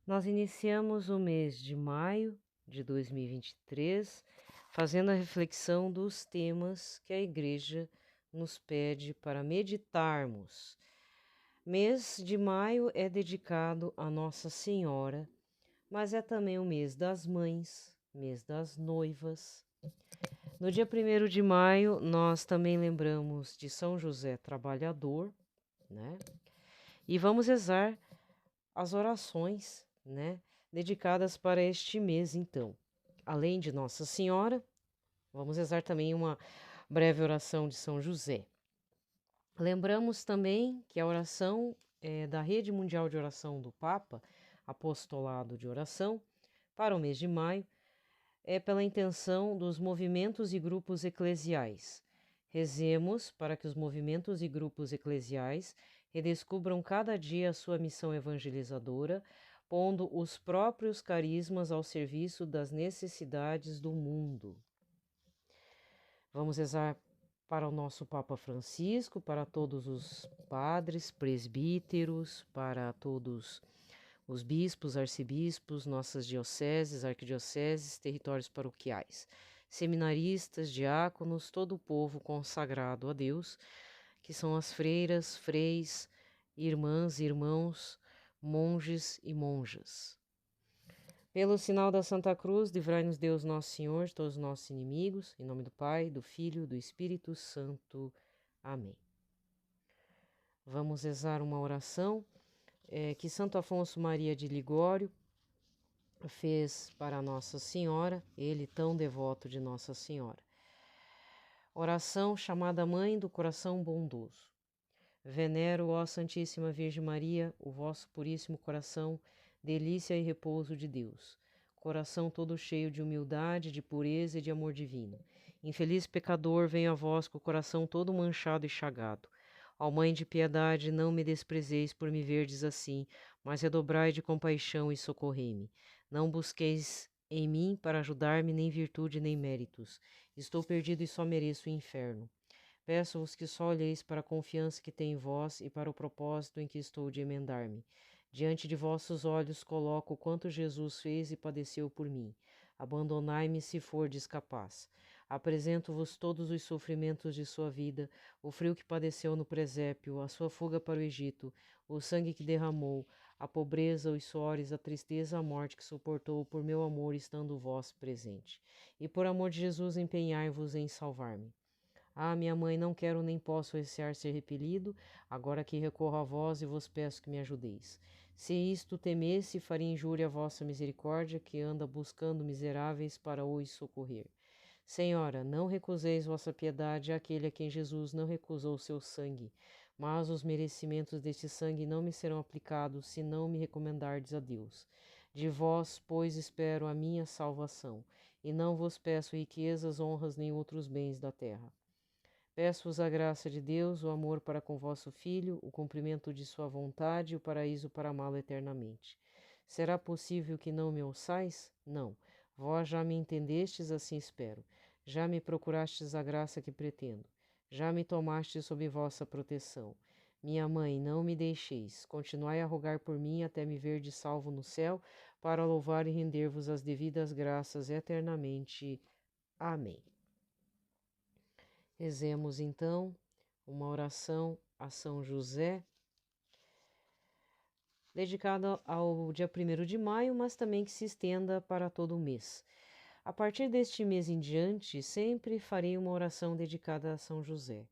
Nós iniciamos o mês de maio de 2023, fazendo a reflexão dos temas que a Igreja nos pede para meditarmos. Mês de maio é dedicado a Nossa Senhora, mas é também o mês das mães, mês das noivas. No dia 1º de maio, nós também lembramos de São José Trabalhador, né? E vamos rezar as orações, né, dedicadas para este mês, então. Além de Nossa Senhora, vamos rezar também uma breve oração de São José. Lembramos também que a oração da Rede Mundial de Oração do Papa, Apostolado de Oração, para o mês de maio, é pela intenção dos movimentos e grupos eclesiais. Rezemos para que os movimentos e grupos eclesiais redescubram cada dia a sua missão evangelizadora, pondo os próprios carismas ao serviço das necessidades do mundo. Vamos rezar para o nosso Papa Francisco, para todos os padres, presbíteros, para todos os bispos, arcebispos, nossas dioceses, arquidioceses, territórios paroquiais, seminaristas, diáconos, todo o povo consagrado a Deus, que são as freiras, freis, irmãs, irmãos, monges e monjas. Pelo sinal da Santa Cruz, livrai-nos Deus Nosso Senhor de todos os nossos inimigos, em nome do Pai, do Filho e do Espírito Santo. Amém. Vamos rezar uma oração que Santo Afonso Maria de Ligório fez para Nossa Senhora, ele tão devoto de Nossa Senhora. Oração chamada Mãe do Coração Bondoso. Venero, ó Santíssima Virgem Maria, o vosso puríssimo coração, delícia e repouso de Deus. Coração todo cheio de humildade, de pureza e de amor divino. Infeliz pecador, venho a vós com o coração todo manchado e chagado. Ó Mãe de piedade, não me desprezeis por me verdes assim, mas redobrai de compaixão e socorrei-me. Não busqueis em mim para ajudar-me nem virtude nem méritos. Estou perdido e só mereço o inferno. Peço-vos que só olheis para a confiança que tem em vós e para o propósito em que estou de emendar-me. Diante de vossos olhos coloco quanto Jesus fez e padeceu por mim. Abandonai-me se fordes capaz. Apresento-vos todos os sofrimentos de sua vida, o frio que padeceu no presépio, a sua fuga para o Egito, o sangue que derramou, a pobreza, os suores, a tristeza, a morte que suportou por meu amor, estando vós presente. E por amor de Jesus empenhai-vos em salvar-me. Ah, minha mãe, não quero nem posso recear ser repelido, agora que recorro a vós e vos peço que me ajudeis. Se isto temesse, faria injúria à vossa misericórdia, que anda buscando miseráveis para os socorrer. Senhora, não recuseis vossa piedade àquele a quem Jesus não recusou seu sangue, mas os merecimentos deste sangue não me serão aplicados, se não me recomendardes a Deus. De vós, pois, espero a minha salvação, e não vos peço riquezas, honras, nem outros bens da terra. Peço-vos a graça de Deus, o amor para com vosso Filho, o cumprimento de sua vontade e o paraíso para amá-lo eternamente. Será possível que não me ouçais? Não. Vós já me entendestes, assim espero. Já me procurastes a graça que pretendo. Já me tomastes sob vossa proteção. Minha mãe, não me deixeis. Continuai a rogar por mim até me verdes salvo no céu, para louvar e render-vos as devidas graças eternamente. Amém. Rezemos então uma oração a São José, dedicada ao dia 1º de maio, mas também que se estenda para todo o mês. A partir deste mês em diante, sempre farei uma oração dedicada a São José.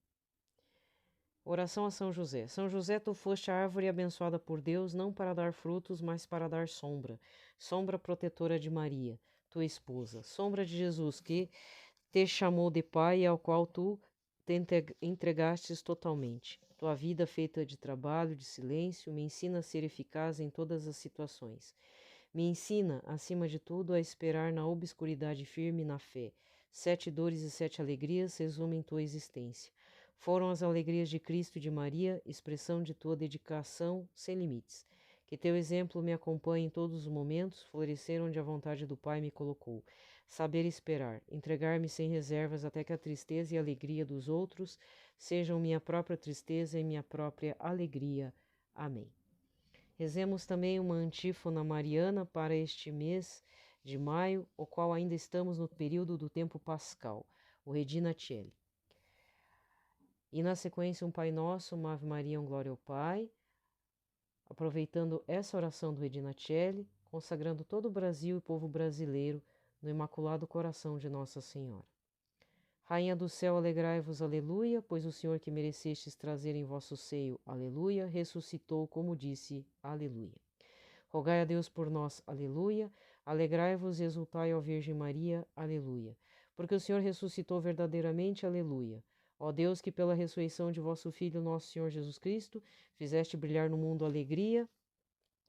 Oração a São José. São José, tu foste a árvore abençoada por Deus, não para dar frutos, mas para dar sombra. Sombra protetora de Maria, tua esposa. Sombra de Jesus, que te chamou de pai e ao qual tu te entregastes totalmente. Tua vida feita de trabalho, de silêncio, me ensina a ser eficaz em todas as situações. Me ensina, acima de tudo, a esperar na obscuridade firme na fé. 7 dores e 7 alegrias resumem tua existência. Foram as alegrias de Cristo e de Maria, expressão de tua dedicação sem limites. Que teu exemplo me acompanhe em todos os momentos, florescer onde a vontade do Pai me colocou. Saber esperar, entregar-me sem reservas até que a tristeza e a alegria dos outros sejam minha própria tristeza e minha própria alegria. Amém. Rezemos também uma antífona mariana para este mês de maio, o qual ainda estamos no período do tempo pascal, o Regina Coeli. E na sequência um Pai Nosso, uma Ave Maria, um Glória ao Pai, aproveitando essa oração do Regina Coeli, consagrando todo o Brasil e povo brasileiro no Imaculado Coração de Nossa Senhora. Rainha do céu, alegrai-vos, aleluia, pois o Senhor que merecestes trazer em vosso seio, aleluia, ressuscitou, como disse, aleluia. Rogai a Deus por nós, aleluia, alegrai-vos e exultai, ó Virgem Maria, aleluia. Porque o Senhor ressuscitou verdadeiramente, aleluia. Ó Deus, que pela ressurreição de vosso Filho, nosso Senhor Jesus Cristo, fizeste brilhar no mundo alegria,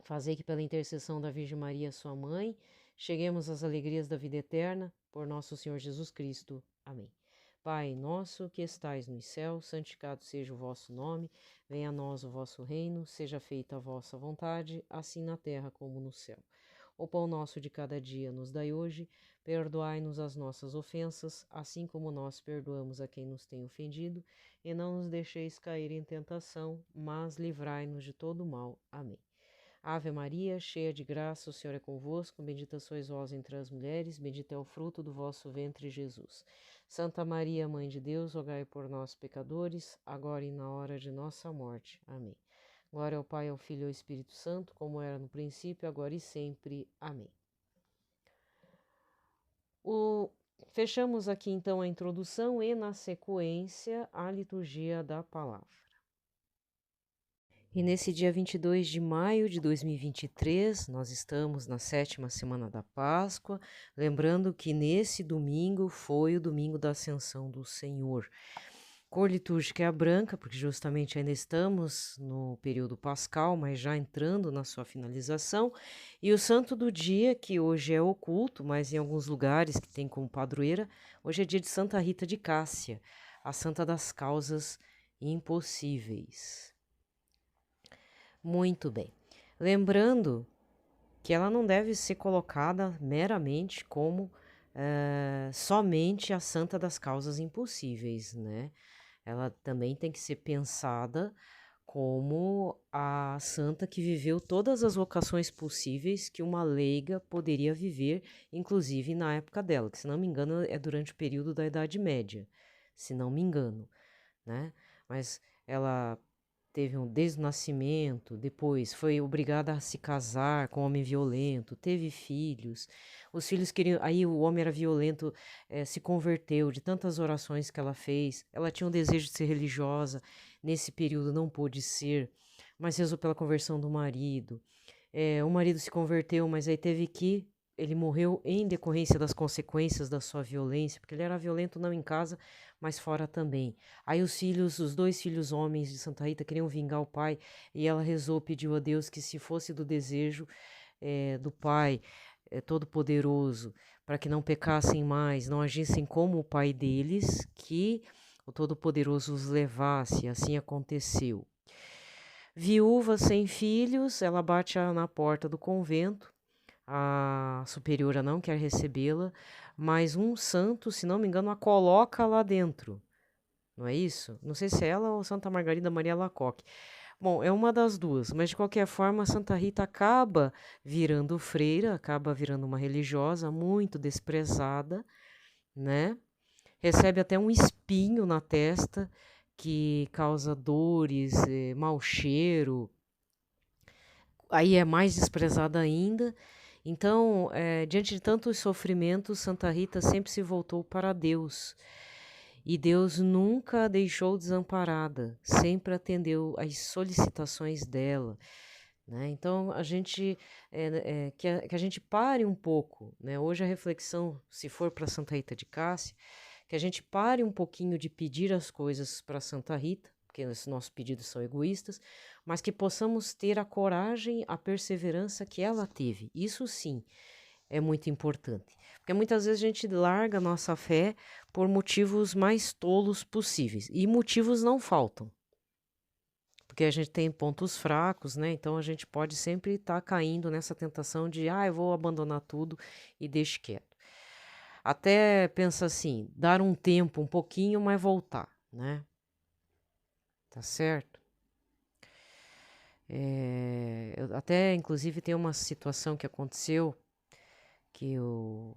fazei que pela intercessão da Virgem Maria, sua mãe, cheguemos às alegrias da vida eterna, por nosso Senhor Jesus Cristo. Amém. Pai nosso que estais nos céus, santificado seja o vosso nome, venha a nós o vosso reino, seja feita a vossa vontade, assim na terra como no céu. O pão nosso de cada dia nos dai hoje, perdoai-nos as nossas ofensas, assim como nós perdoamos a quem nos tem ofendido, e não nos deixeis cair em tentação, mas livrai-nos de todo mal. Amém. Ave Maria, cheia de graça, o Senhor é convosco, bendita sois vós entre as mulheres, bendito é o fruto do vosso ventre, Jesus. Santa Maria, Mãe de Deus, rogai por nós, pecadores, agora e na hora de nossa morte. Amém. Glória ao Pai, ao Filho e ao Espírito Santo, como era no princípio, agora e sempre. Amém. Fechamos aqui então a introdução e, na sequência, a liturgia da palavra. E nesse dia 22 de maio de 2023, nós estamos na 7ª semana da Páscoa, lembrando que nesse domingo foi o domingo da Ascensão do Senhor. Cor litúrgica é a branca, porque justamente ainda estamos no período pascal, mas já entrando na sua finalização. E o santo do dia, que hoje é oculto, mas em alguns lugares que tem como padroeira, hoje é dia de Santa Rita de Cássia, a santa das causas impossíveis. Muito bem. Lembrando que ela não deve ser colocada meramente como somente a santa das causas impossíveis, né? Ela também tem que ser pensada como a santa que viveu todas as vocações possíveis que uma leiga poderia viver, inclusive na época dela, que se não me engano é durante o período da Idade Média, se não me engano, né? Mas ela teve desde o nascimento, depois foi obrigada a se casar com um homem violento, teve filhos, os filhos queriam, aí o homem era violento, se converteu de tantas orações que ela fez, ela tinha um desejo de ser religiosa, nesse período não pôde ser, mas rezou pela conversão do marido, o marido se converteu, mas aí ele morreu em decorrência das consequências da sua violência, porque ele era violento não em casa, mas fora também. Aí os 2 filhos homens de Santa Rita queriam vingar o pai, e ela rezou, pediu a Deus que se fosse do desejo do Pai Todo-Poderoso, para que não pecassem mais, não agissem como o pai deles, que o Todo-Poderoso os levasse, assim aconteceu. Viúva sem filhos, ela bate na porta do convento, a superiora não quer recebê-la, mas um santo, se não me engano, a coloca lá dentro. Não é isso? Não sei se é ela ou Santa Margarida Maria Alacoque. Bom, é uma das duas, mas de qualquer forma, Santa Rita acaba virando freira, acaba virando uma religiosa muito desprezada, né? Recebe até um espinho na testa que causa dores, mau cheiro. Aí é mais desprezada ainda. Então, diante de tantos sofrimentos, Santa Rita sempre se voltou para Deus. E Deus nunca a deixou desamparada, sempre atendeu às solicitações dela, né? Então, que a gente pare um pouco, né? Hoje a reflexão, se for para Santa Rita de Cássia, que a gente pare um pouquinho de pedir as coisas para Santa Rita, porque os nossos pedidos são egoístas, mas que possamos ter a coragem, a perseverança que ela teve. Isso sim é muito importante, porque muitas vezes a gente larga a nossa fé por motivos mais tolos possíveis, e motivos não faltam, porque a gente tem pontos fracos, né? Então a gente pode sempre estar caindo nessa tentação de, eu vou abandonar tudo e deixe quieto. Até pensa assim, dar um tempo, um pouquinho, mas voltar, né? Tá certo? Eu até, inclusive, tem uma situação que aconteceu que eu.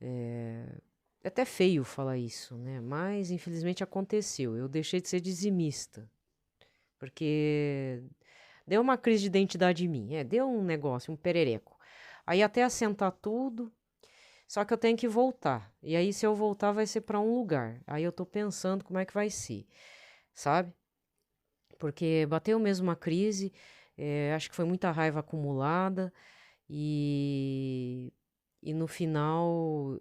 É até feio falar isso, né? Mas infelizmente aconteceu. Eu deixei de ser dizimista, porque deu uma crise de identidade em mim. Deu um negócio, um perereco. Aí até assentar tudo, só que eu tenho que voltar. E aí, se eu voltar, vai ser para um lugar. Aí eu tô pensando como é que vai ser, sabe? Porque bateu mesmo uma crise, acho que foi muita raiva acumulada e, e no final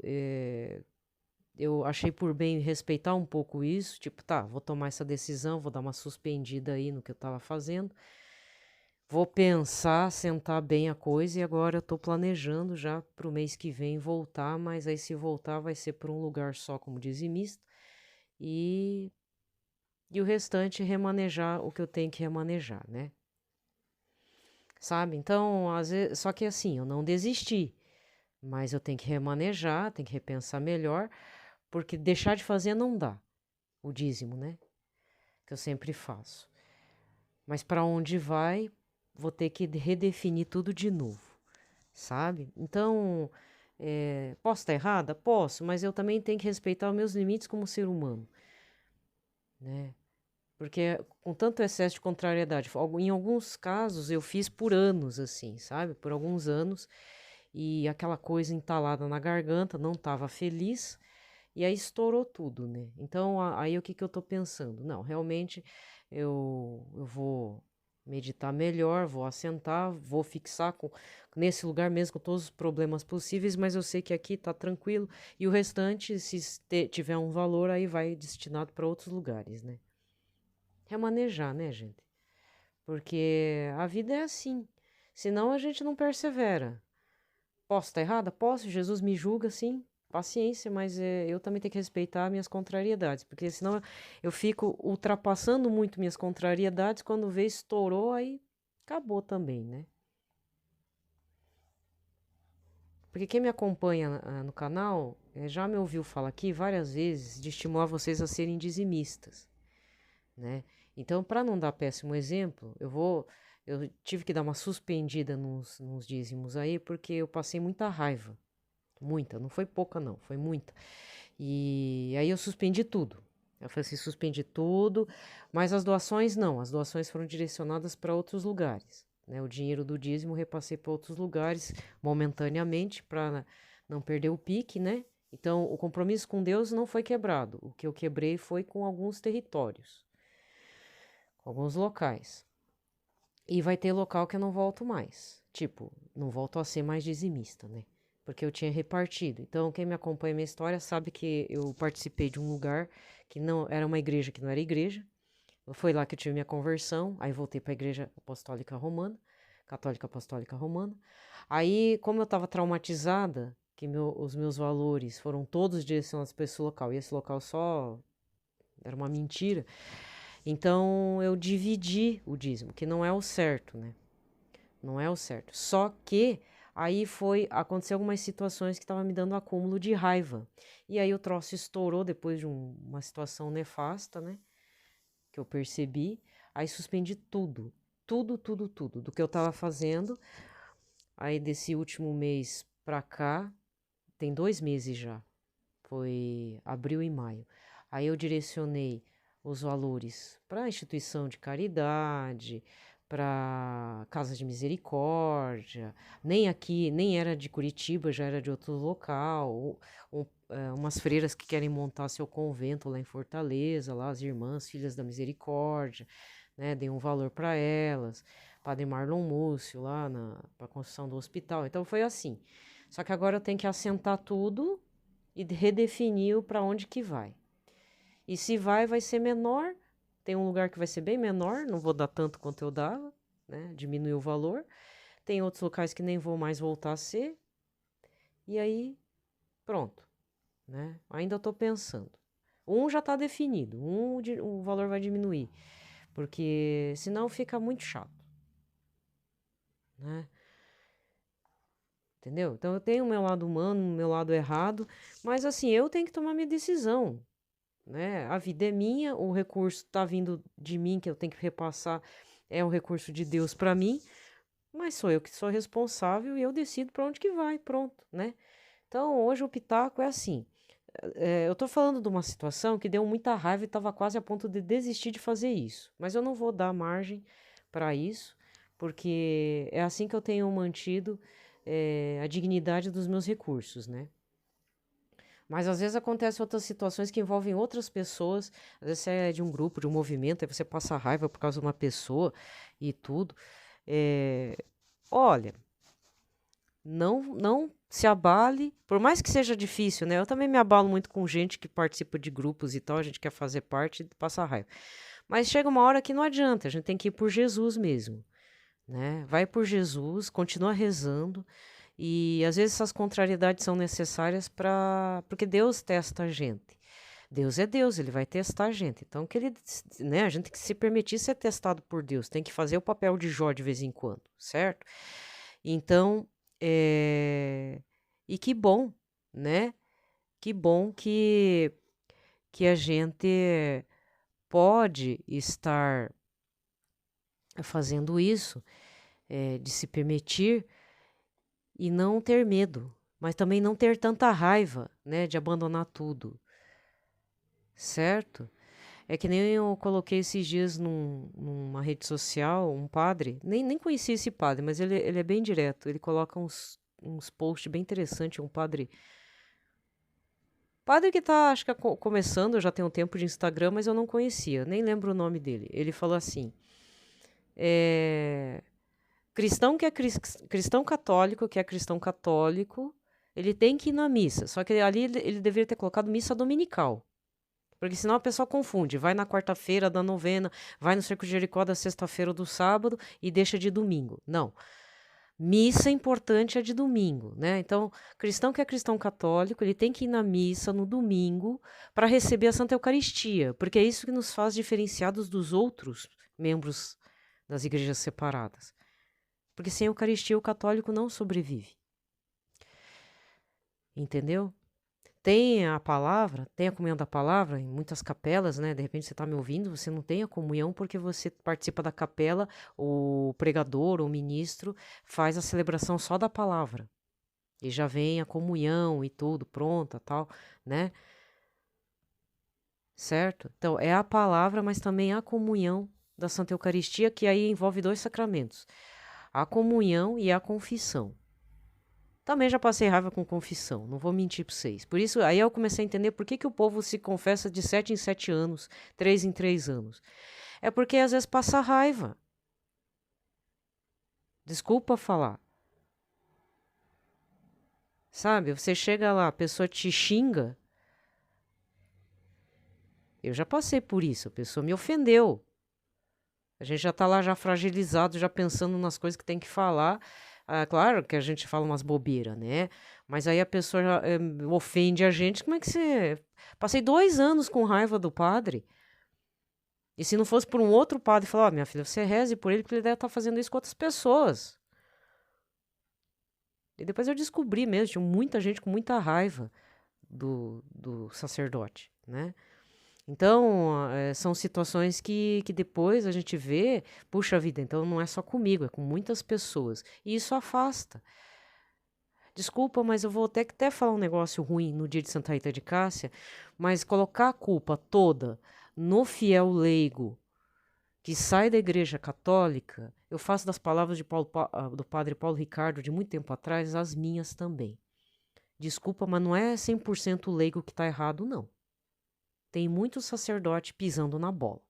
eu achei por bem respeitar um pouco isso, tipo, tá, vou tomar essa decisão, vou dar uma suspendida aí no que eu tava fazendo, vou pensar, sentar bem a coisa e agora eu tô planejando já pro mês que vem voltar, mas aí se voltar vai ser por um lugar só como dizimista e, e o restante remanejar o que eu tenho que remanejar, né? Sabe? Então, às vezes, só que assim, eu não desisti, mas eu tenho que remanejar, tenho que repensar melhor, porque deixar de fazer não dá, o dízimo, né? Que eu sempre faço. Mas para onde vai, vou ter que redefinir tudo de novo, sabe? Então, posso estar errada? Posso, mas eu também tenho que respeitar os meus limites como ser humano, né? Porque com tanto excesso de contrariedade, em alguns casos eu fiz por anos, assim, sabe? Por alguns anos, e aquela coisa entalada na garganta, não estava feliz, e aí estourou tudo, né? Então, aí o que que eu tô pensando? Não, realmente eu vou meditar melhor, vou assentar, vou fixar nesse lugar mesmo com todos os problemas possíveis, mas eu sei que aqui tá tranquilo, e o restante, se tiver um valor, aí vai destinado para outros lugares, né? Remanejar, né, gente? Porque a vida é assim. Senão a gente não persevera. Posso estar errada? Posso. Jesus me julga, sim. Paciência, mas eu também tenho que respeitar minhas contrariedades, porque senão eu fico ultrapassando muito minhas contrariedades, quando vê estourou, aí acabou também, né? Porque quem me acompanha no canal já me ouviu falar aqui várias vezes de estimular vocês a serem dizimistas, né? Então, para não dar péssimo exemplo, eu tive que dar uma suspendida nos dízimos aí, porque eu passei muita raiva. Muita, não foi pouca, não, foi muita. E aí eu suspendi tudo. Eu falei assim, suspendi tudo, mas as doações não, as doações foram direcionadas para outros lugares, né? O dinheiro do dízimo eu repassei para outros lugares momentaneamente para não perder o pique, né? Então, o compromisso com Deus não foi quebrado. O que eu quebrei foi com alguns territórios, com alguns locais. E vai ter local que eu não volto mais. Tipo, não volto a ser mais dizimista, né? Porque eu tinha repartido. Então, quem me acompanha minha história sabe que eu participei de um lugar que não era uma igreja que não era igreja. Foi lá que eu tive minha conversão. Aí voltei para a igreja apostólica romana, católica apostólica romana. Aí, como eu estava traumatizada, que os meus valores foram todos direcionados para esse local, e esse local só era uma mentira. Então eu dividi o dízimo, que não é o certo, né? Não é o certo. Só que aí aconteceu algumas situações que estavam me dando acúmulo de raiva. E aí o troço estourou depois de uma situação nefasta, né? Que eu percebi. Aí suspendi tudo. Tudo, tudo, tudo. Do que eu estava fazendo. Aí desse último mês pra cá, tem 2 meses já. Foi abril e maio. Aí eu direcionei os valores para a instituição de caridade, para Casa de Misericórdia, nem aqui, nem era de Curitiba, já era de outro local, umas freiras que querem montar seu convento lá em Fortaleza, lá as irmãs, filhas da Misericórdia, né, dei um valor para elas, Padre Marlon Múcio lá para a construção do hospital, então foi assim. Só que agora eu tenho que assentar tudo e redefinir para onde que vai. E se vai ser menor. Tem um lugar que vai ser bem menor, não vou dar tanto quanto eu dava, né? Diminuir o valor. Tem outros locais que nem vou mais voltar a ser. E aí, pronto, né? Ainda estou pensando. Um já está definido, o valor vai diminuir, porque senão fica muito chato, né? Entendeu? Então eu tenho o meu lado humano, o meu lado errado, mas assim, eu tenho que tomar minha decisão, né? A vida é minha, o recurso está vindo de mim, que eu tenho que repassar é um recurso de Deus para mim, mas sou eu que sou responsável e eu decido para onde que vai, pronto, né? Então, hoje o pitaco é assim. Eu tô falando de uma situação que deu muita raiva e estava quase a ponto de desistir de fazer isso. Mas eu não vou dar margem para isso, porque é assim que eu tenho mantido a dignidade dos meus recursos, né? Mas às vezes acontecem outras situações que envolvem outras pessoas. Às vezes você é de um grupo, de um movimento, aí você passa raiva por causa de uma pessoa e tudo. Olha, não se abale, por mais que seja difícil, né? Eu também me abalo muito com gente que participa de grupos e tal, a gente quer fazer parte e passa raiva. Mas chega uma hora que não adianta, a gente tem que ir por Jesus mesmo, né? Vai por Jesus, continua rezando, e às vezes essas contrariedades são necessárias porque Deus testa a gente. Deus é Deus, ele vai testar a gente. Então, que ele, né, a gente tem que se permitir ser testado por Deus, tem que fazer o papel de Jó de vez em quando, certo? Então, e que bom, né? Que bom que a gente pode estar fazendo isso, de se permitir e não ter medo, mas também não ter tanta raiva, né? De abandonar tudo, certo? É que nem eu coloquei esses dias numa rede social, um padre, nem conheci esse padre, mas ele é bem direto, ele coloca uns posts bem interessantes, um padre que tá, acho que começando, eu já tenho um tempo de Instagram, mas eu não conhecia, nem lembro o nome dele. Ele falou assim, cristão que é cristão católico, que é cristão católico, ele tem que ir na missa, só que ali ele deveria ter colocado missa dominical. Porque senão a pessoa confunde, vai na quarta-feira da novena, vai no Cerco de Jericó da sexta-feira ou do sábado e deixa de domingo. Não. Missa importante é de domingo, né? Então, cristão que é cristão católico, ele tem que ir na missa no domingo para receber a Santa Eucaristia, porque é isso que nos faz diferenciados dos outros membros das igrejas separadas. Porque sem Eucaristia o católico não sobrevive. Entendeu? Tem a palavra, tem a comunhão da palavra em muitas capelas, né? De repente você está me ouvindo, você não tem a comunhão porque você participa da capela, o pregador ou o ministro faz a celebração só da palavra. E já vem a comunhão e tudo pronta, tal, né? Certo? Então, é a palavra, mas também a comunhão da Santa Eucaristia, que aí envolve 2 sacramentos: a comunhão e a confissão. Também já passei raiva com confissão, não vou mentir para vocês. Por isso, aí eu comecei a entender por que o povo se confessa de 7 em 7 anos, 3 em 3 anos. É porque às vezes passa raiva. Desculpa falar. Sabe, você chega lá, a pessoa te xinga. Eu já passei por isso, a pessoa me ofendeu. A gente já tá lá já fragilizado, já pensando nas coisas que tem que falar. Ah, claro que a gente fala umas bobeiras, né? Mas aí a pessoa já, ofende a gente. Como é que você... Passei 2 anos com raiva do padre. E se não fosse por um outro padre falar, minha filha, você reze por ele porque ele deve estar fazendo isso com outras pessoas. E depois eu descobri mesmo, tinha muita gente com muita raiva do sacerdote, né? Então, são situações que depois a gente vê, puxa vida, então não é só comigo, é com muitas pessoas. E isso afasta. Desculpa, mas eu vou ter que até falar um negócio ruim no dia de Santa Rita de Cássia, mas colocar a culpa toda no fiel leigo que sai da Igreja Católica, eu faço das palavras do padre Paulo Ricardo de muito tempo atrás as minhas também. Desculpa, mas não é 100% leigo que está errado, não. Tem muito sacerdote pisando na bola.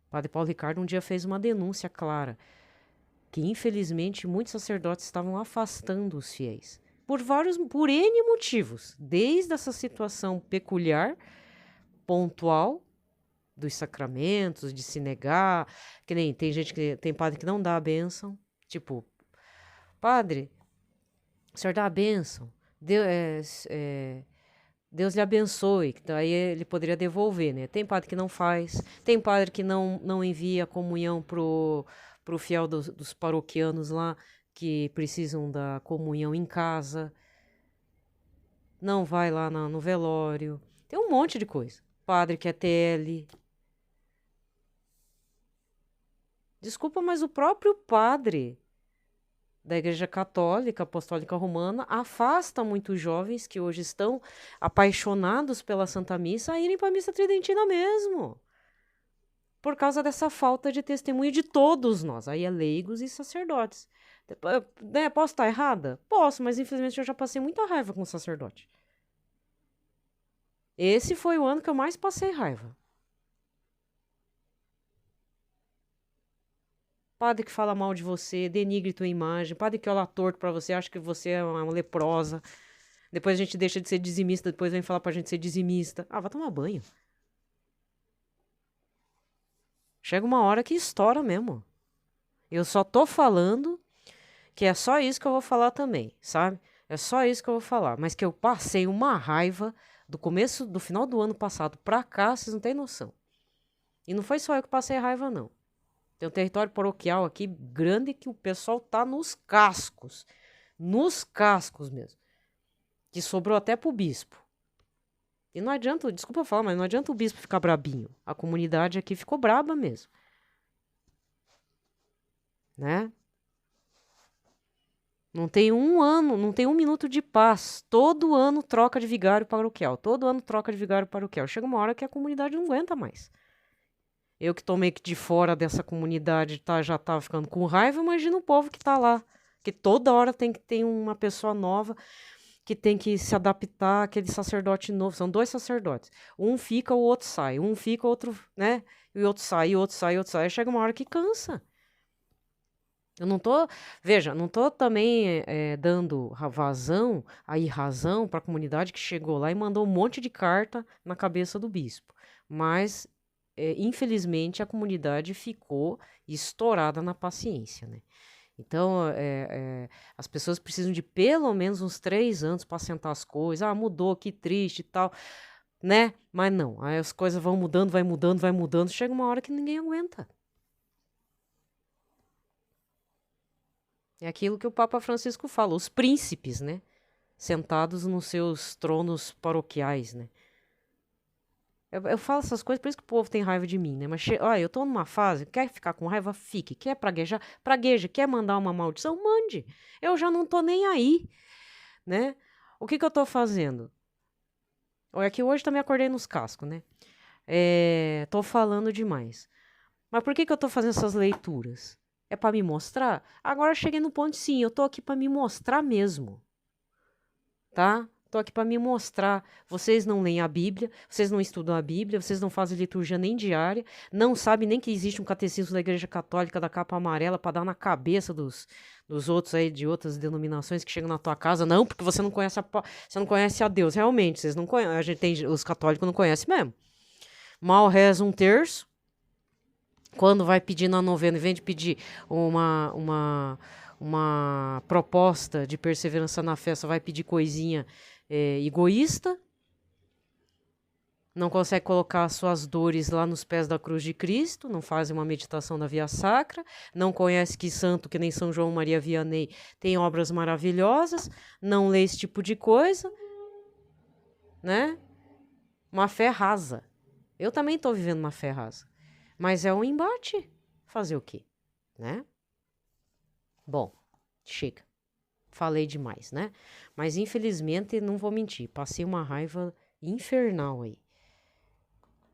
O padre Paulo Ricardo um dia fez uma denúncia clara que infelizmente muitos sacerdotes estavam afastando os fiéis por N motivos, desde essa situação peculiar, pontual dos sacramentos, de se negar, que nem tem gente que tem padre que não dá a bênção, tipo, padre, o senhor dá a bênção, Deus lhe abençoe, então aí ele poderia devolver, né? Tem padre que não faz, tem padre que não envia a comunhão pro fiel dos paroquianos lá, que precisam da comunhão em casa, não vai lá no velório, tem um monte de coisa. Padre que é TL, Desculpa, mas o próprio padre da Igreja Católica, Apostólica Romana, afasta muitos jovens que hoje estão apaixonados pela Santa Missa a irem para a Missa Tridentina mesmo. Por causa dessa falta de testemunho de todos nós, aí é leigos e sacerdotes. Né, posso estar errada? Posso, mas infelizmente eu já passei muita raiva com o sacerdote. Esse foi o ano que eu mais passei raiva. Padre que fala mal de você, denigre tua imagem, padre que olha torto pra você, acha que você é uma leprosa. Depois a gente deixa de ser dizimista, depois vem falar pra gente ser dizimista. Ah, vai tomar banho. Chega uma hora que estoura mesmo. Eu só tô falando que é só isso que eu vou falar também, sabe? É só isso que eu vou falar. Mas que eu passei uma raiva do final do ano passado pra cá, vocês não têm noção. E não foi só eu que passei raiva, não. Tem um território paroquial aqui grande que o pessoal tá nos cascos. Nos cascos mesmo. Que sobrou até pro bispo. E não adianta, desculpa falar, mas não adianta o bispo ficar brabinho. A comunidade aqui ficou braba mesmo. Né? Não tem um ano, não tem um minuto de paz. Todo ano troca de vigário paroquial. Todo ano troca de vigário paroquial. Chega uma hora que a comunidade não aguenta mais. Eu que tô meio que de fora dessa comunidade, já tava ficando com raiva, imagina o povo que tá lá. Que toda hora tem que ter uma pessoa nova que tem que se adaptar àquele sacerdote novo. São 2 sacerdotes. Um fica, o outro sai. Um fica, o outro, né? E o outro sai, o outro sai, o outro sai. Aí chega uma hora que cansa. Eu não tô, veja, não tô também dando vazão, aí razão para a comunidade que chegou lá e mandou um monte de carta na cabeça do bispo. Mas, infelizmente, a comunidade ficou estourada na paciência, né? Então, as pessoas precisam de pelo menos uns 3 anos para assentar as coisas. Ah, mudou, que triste e tal, né? Mas não, aí as coisas vão mudando, vai mudando, vai mudando. Chega uma hora que ninguém aguenta. É aquilo que o Papa Francisco fala, os príncipes, né? Sentados nos seus tronos paroquiais, né? Eu falo essas coisas, por isso que o povo tem raiva de mim, né? Mas, olha, eu tô numa fase, quer ficar com raiva? Fique. Quer praguejar? Pragueja. Quer mandar uma maldição? Mande. Eu já não tô nem aí, né? O que eu tô fazendo? Olha, que hoje também acordei nos cascos, né? Tô falando demais. Mas por que eu tô fazendo essas leituras? É para me mostrar? Agora eu cheguei no ponto, sim, eu tô aqui para me mostrar mesmo. Tá? Tô aqui para me mostrar. Vocês não leem a Bíblia, vocês não estudam a Bíblia, vocês não fazem liturgia nem diária, não sabem nem que existe um catecismo da Igreja Católica da capa amarela para dar na cabeça dos outros aí de outras denominações que chegam na tua casa. Não, porque você não conhece você não conhece a Deus. Realmente, vocês não conhecem. A gente tem, os católicos não conhecem mesmo. Mal reza um terço. Quando vai pedir na novena, em vez de pedir uma proposta de perseverança na fé, só vai pedir coisinha egoísta. Não consegue colocar suas dores lá nos pés da cruz de Cristo, não faz uma meditação da via sacra, não conhece que santo, que nem São João Maria Vianney, tem obras maravilhosas, não lê esse tipo de coisa, né? Uma fé rasa. Eu também estou vivendo uma fé rasa. Mas é um embate. Fazer o quê? Né? Bom, chega. Falei demais, né? Mas infelizmente, não vou mentir, passei uma raiva infernal aí.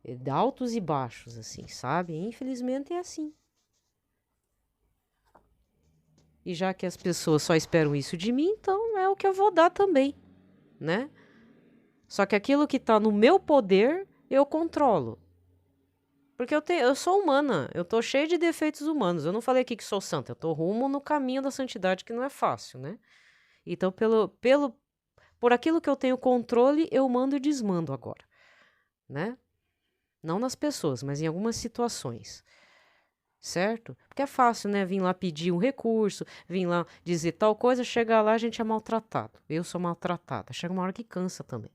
De altos e baixos, assim, sabe? Infelizmente é assim. E já que as pessoas só esperam isso de mim, então é o que eu vou dar também, né? Só que aquilo que tá no meu poder, eu controlo. Porque eu sou humana, eu tô cheia de defeitos humanos. Eu não falei aqui que sou santa, eu tô rumo no caminho da santidade, que não é fácil, né? Então, por aquilo que eu tenho controle, eu mando e desmando agora, né? Não nas pessoas, mas em algumas situações, certo? Porque é fácil, né? Vir lá pedir um recurso, vir lá dizer tal coisa, chegar lá a gente é maltratado. Eu sou maltratada. Chega uma hora que cansa também.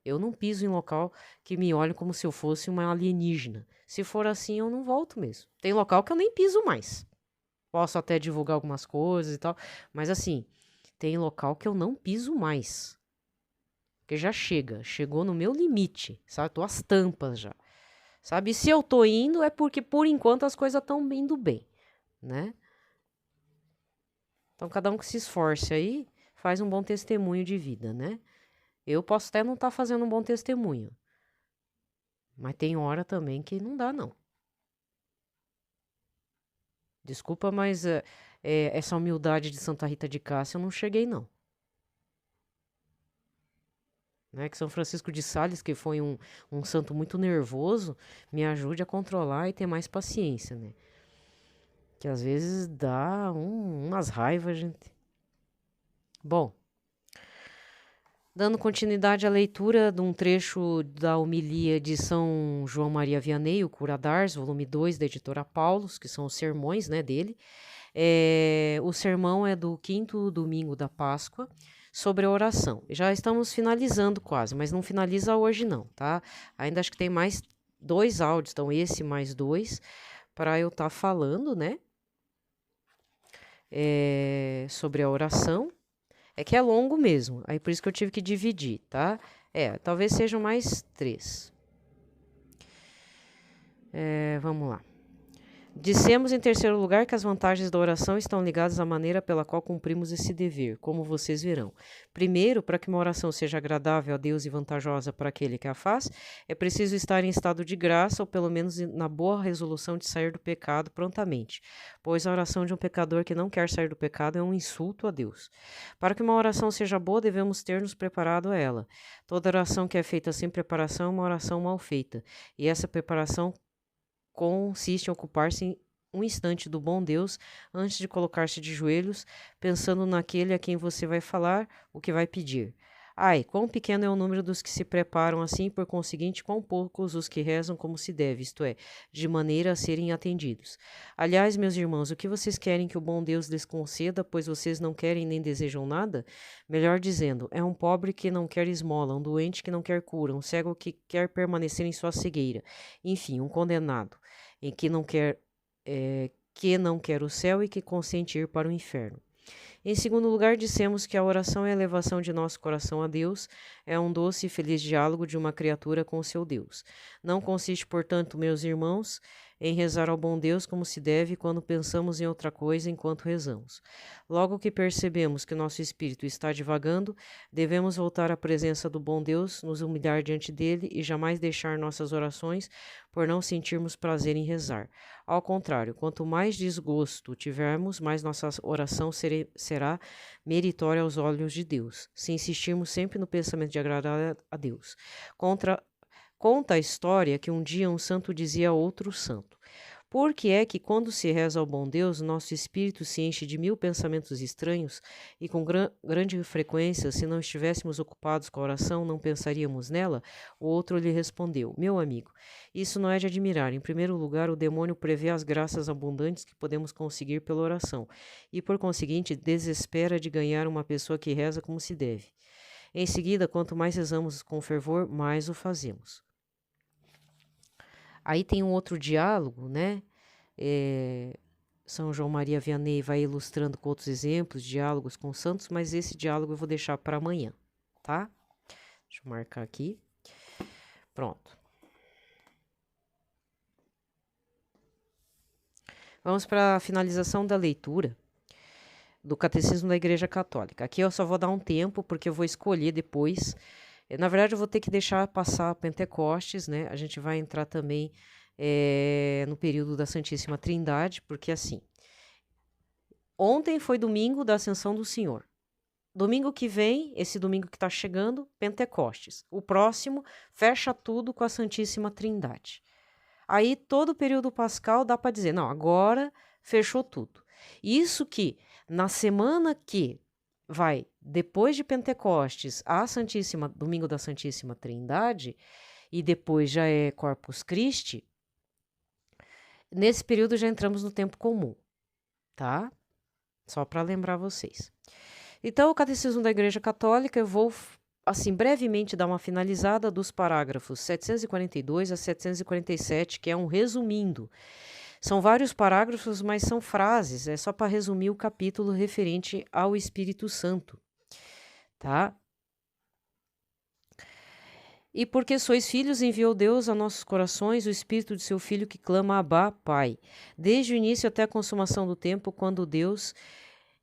Eu não piso em local que me olhe como se eu fosse uma alienígena. Se for assim, eu não volto mesmo. Tem local que eu nem piso mais. Posso até divulgar algumas coisas e tal, mas assim, tem local que eu não piso mais. Porque já chegou no meu limite, sabe? Tô às tampas já. sabe? E se eu tô indo é porque, por enquanto, as coisas estão indo bem, né? Então, cada um que se esforce aí, faz um bom testemunho de vida, né? Eu posso até não estar fazendo um bom testemunho, mas tem hora também que não dá, não. Desculpa, mas essa humildade de Santa Rita de Cássia eu não cheguei, não. Né? Que São Francisco de Sales, que foi um santo muito nervoso, me ajude a controlar e ter mais paciência, né? Que às vezes dá umas raivas, gente. Bom, dando continuidade à leitura de um trecho da homilia de São João Maria Vianney, o Cura d'Ars, volume 2, da editora Paulus, que são os sermões, né, dele. O sermão é do 5º domingo da Páscoa, sobre a oração. Já estamos finalizando quase, mas não finaliza hoje não, tá? Ainda acho que tem mais 2 áudios, então esse mais 2, para eu estar falando, né? Sobre a oração. É que é longo mesmo, aí por isso que eu tive que dividir, tá? Talvez sejam mais 3. Vamos lá. Dissemos em terceiro lugar que as vantagens da oração estão ligadas à maneira pela qual cumprimos esse dever, como vocês verão. Primeiro, para que uma oração seja agradável a Deus e vantajosa para aquele que a faz, é preciso estar em estado de graça ou pelo menos na boa resolução de sair do pecado prontamente, pois a oração de um pecador que não quer sair do pecado é um insulto a Deus. Para que uma oração seja boa, devemos ter nos preparado a ela. Toda oração que é feita sem preparação é uma oração mal feita, e essa preparação consiste em ocupar-se um instante do bom Deus antes de colocar-se de joelhos, pensando naquele a quem você vai falar, o que vai pedir. Ai, quão pequeno é o número dos que se preparam assim, por conseguinte, quão poucos os que rezam como se deve, isto é, de maneira a serem atendidos. Aliás, meus irmãos, o que vocês querem que o bom Deus lhes conceda, pois vocês não querem nem desejam nada? Melhor dizendo, é um pobre que não quer esmola, um doente que não quer cura, um cego que quer permanecer em sua cegueira, enfim, um condenado em que não quer o céu e que consente ir para o inferno. Em segundo lugar, dissemos que a oração é a elevação de nosso coração a Deus, é um doce e feliz diálogo de uma criatura com seu Deus. Não consiste, portanto, meus irmãos, em rezar ao bom Deus como se deve quando pensamos em outra coisa enquanto rezamos. Logo que percebemos que nosso espírito está divagando, devemos voltar à presença do bom Deus, nos humilhar diante dele e jamais deixar nossas orações por não sentirmos prazer em rezar. Ao contrário, quanto mais desgosto tivermos, mais nossa oração será meritória aos olhos de Deus, se insistirmos sempre no pensamento de agradar a Deus. Conta a história que um dia um santo dizia a outro santo: por que é que, quando se reza ao bom Deus, nosso espírito se enche de 1000 pensamentos estranhos e com grande frequência, se não estivéssemos ocupados com a oração, não pensaríamos nela? O outro lhe respondeu: meu amigo, isso não é de admirar. Em primeiro lugar, o demônio prevê as graças abundantes que podemos conseguir pela oração e, por conseguinte, desespera de ganhar uma pessoa que reza como se deve. Em seguida, quanto mais rezamos com fervor, mais o fazemos. Aí tem um outro diálogo, né? São João Maria Vianney vai ilustrando com outros exemplos, diálogos com santos, mas esse diálogo eu vou deixar para amanhã, tá? Deixa eu marcar aqui. Pronto. Vamos para a finalização da leitura do Catecismo da Igreja Católica. Aqui eu só vou dar um tempo, porque eu vou escolher depois. Na verdade, eu vou ter que deixar passar Pentecostes, né? A gente vai entrar também no período da Santíssima Trindade, porque assim, ontem foi domingo da Ascensão do Senhor. Domingo que vem, esse domingo que está chegando, Pentecostes. O próximo fecha tudo com a Santíssima Trindade. Aí todo o período pascal dá para dizer, não, agora fechou tudo. Isso que na semana que vai depois de Pentecostes a domingo da Santíssima Trindade, e depois já é Corpus Christi, nesse período já entramos no tempo comum, tá? Só para lembrar vocês. Então, o Catecismo da Igreja Católica, eu vou, assim, brevemente dar uma finalizada dos parágrafos 742 a 747, que é um resumindo. São vários parágrafos, mas são frases, é só para resumir o capítulo referente ao Espírito Santo, tá? E porque sois filhos, enviou Deus a nossos corações o Espírito de seu Filho que clama Abá, Pai. Desde o início até a consumação do tempo, quando Deus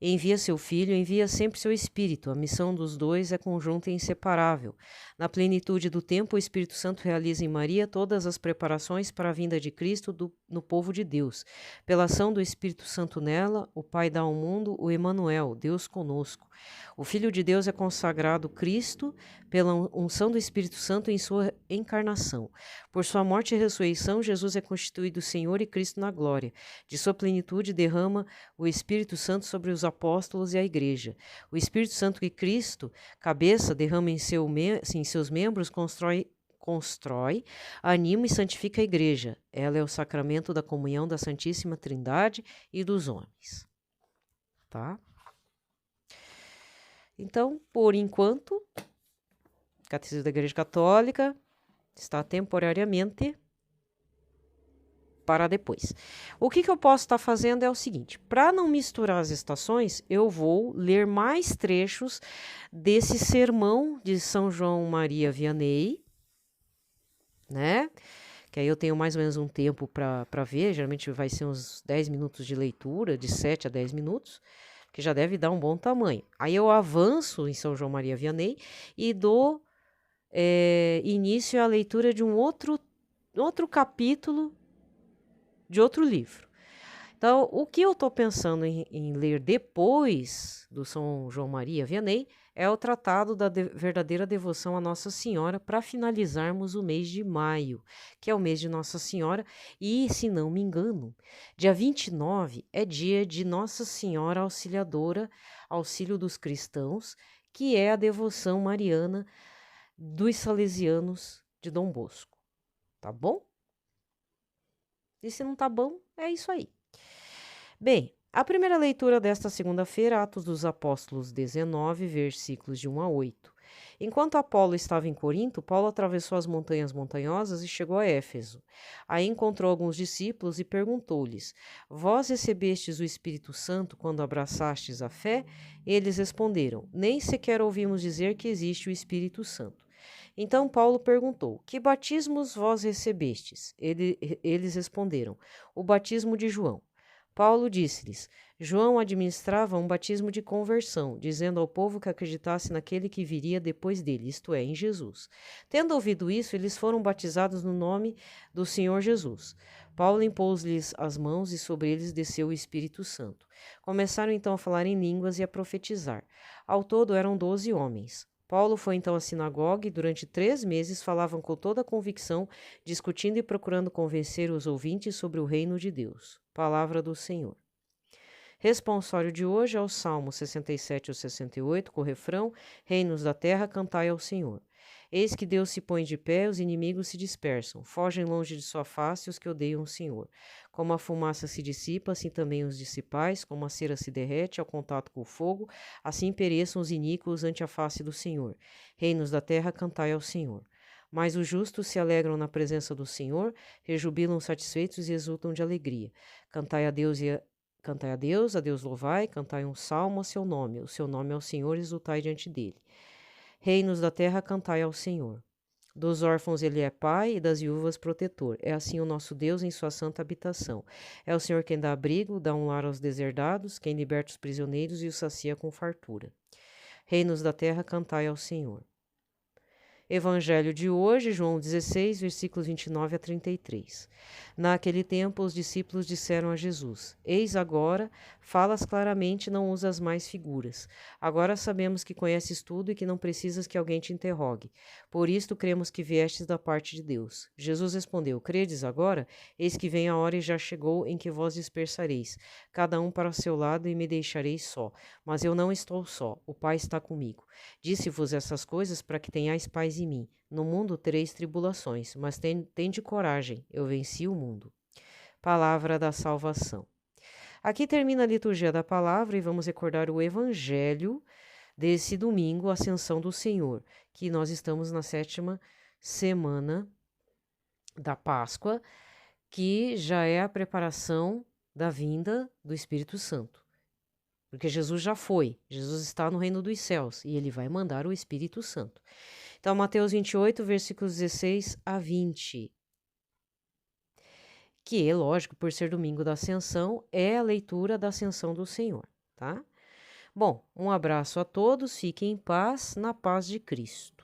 envia seu Filho, envia sempre seu Espírito. A missão dos dois é conjunta e inseparável. Na plenitude do tempo, o Espírito Santo realiza em Maria todas as preparações para a vinda de Cristo no povo de Deus. Pela ação do Espírito Santo nela, o Pai dá ao mundo o Emanuel, Deus conosco. O Filho de Deus é consagrado Cristo pela unção do Espírito Santo em sua encarnação. Por sua morte e ressurreição, Jesus é constituído Senhor e Cristo na glória. De sua plenitude derrama o Espírito Santo sobre os apóstolos e a Igreja. O Espírito Santo que Cristo, cabeça, derrama em seus membros, constrói, anima e santifica a Igreja. Ela é o sacramento da comunhão da Santíssima Trindade e dos homens. Tá? Então, por enquanto, o Catecismo da Igreja Católica está temporariamente para depois. O que eu posso estar fazendo é o seguinte: para não misturar as estações, eu vou ler mais trechos desse sermão de São João Maria Vianney, né? Que aí eu tenho mais ou menos um tempo para ver, geralmente vai ser uns 10 minutos de leitura, de 7 a 10 minutos, que já deve dar um bom tamanho. Aí eu avanço em São João Maria Vianney e dou início à leitura de um outro capítulo de outro livro. Então, o que eu estou pensando em ler depois do São João Maria Vianney é o Tratado da Verdadeira Devoção a Nossa Senhora, para finalizarmos o mês de maio, que é o mês de Nossa Senhora, e, se não me engano, dia 29 é dia de Nossa Senhora Auxiliadora, Auxílio dos Cristãos, que é a devoção mariana dos salesianos de Dom Bosco. Tá bom? E se não tá bom, é isso aí. Bem, a primeira leitura desta segunda-feira, Atos dos Apóstolos 19, versículos de 1 a 8. Enquanto Apolo estava em Corinto, Paulo atravessou as montanhas montanhosas e chegou a Éfeso. Aí encontrou alguns discípulos e perguntou-lhes: Vós recebestes o Espírito Santo quando abraçastes a fé? Eles responderam: Nem sequer ouvimos dizer que existe o Espírito Santo. Então Paulo perguntou: Que batismos vós recebestes? Eles responderam: O batismo de João. Paulo disse-lhes: João administrava um batismo de conversão, dizendo ao povo que acreditasse naquele que viria depois dele, isto é, em Jesus. Tendo ouvido isso, eles foram batizados no nome do Senhor Jesus. Paulo impôs-lhes as mãos e sobre eles desceu o Espírito Santo. Começaram então a falar em línguas e a profetizar. Ao todo eram 12 homens. Paulo foi então à sinagoga e durante 3 meses falavam com toda a convicção, discutindo e procurando convencer os ouvintes sobre o reino de Deus. Palavra do Senhor. Responsório de hoje é o Salmo 67 ou 68, com o refrão: Reinos da terra, cantai ao Senhor. Eis que Deus se põe de pé, os inimigos se dispersam, fogem longe de sua face os que odeiam o Senhor. Como a fumaça se dissipa, assim também os dissipais, como a cera se derrete ao contato com o fogo, assim pereçam os iníquos ante a face do Senhor. Reinos da terra, cantai ao Senhor. Mas os justos se alegram na presença do Senhor, rejubilam satisfeitos e exultam de alegria. Cantai a Deus, a Deus louvai, cantai um salmo a seu nome. O seu nome é o Senhor, exultai diante dele. Reinos da terra, cantai ao Senhor. Dos órfãos ele é pai e das viúvas protetor. É assim o nosso Deus em sua santa habitação. É o Senhor quem dá abrigo, dá um lar aos deserdados, quem liberta os prisioneiros e os sacia com fartura. Reinos da terra, cantai ao Senhor. Evangelho de hoje, João 16, versículos 29 a 33. Naquele tempo, os discípulos disseram a Jesus: Eis agora, falas claramente, não usas mais figuras. Agora sabemos que conheces tudo e que não precisas que alguém te interrogue. Por isto cremos que viestes da parte de Deus. Jesus respondeu: Credes agora? Eis que vem a hora e já chegou em que vós dispersareis, cada um para o seu lado, e me deixareis só. Mas eu não estou só, o Pai está comigo. Disse-vos essas coisas para que tenhais paz em mim. No mundo tereis tribulações, mas tende coragem, eu venci o mundo. Palavra da salvação. Aqui termina a liturgia da palavra e vamos recordar o Evangelho desse domingo, Ascensão do Senhor, que nós estamos na 7ª semana da Páscoa, que já é a preparação da vinda do Espírito Santo. Porque Jesus já foi, Jesus está no reino dos céus e ele vai mandar o Espírito Santo. Então, Mateus 28, versículos 16 a 20. Que, lógico, por ser domingo da Ascensão, é a leitura da Ascensão do Senhor, tá? Bom, um abraço a todos, fiquem em paz, na paz de Cristo.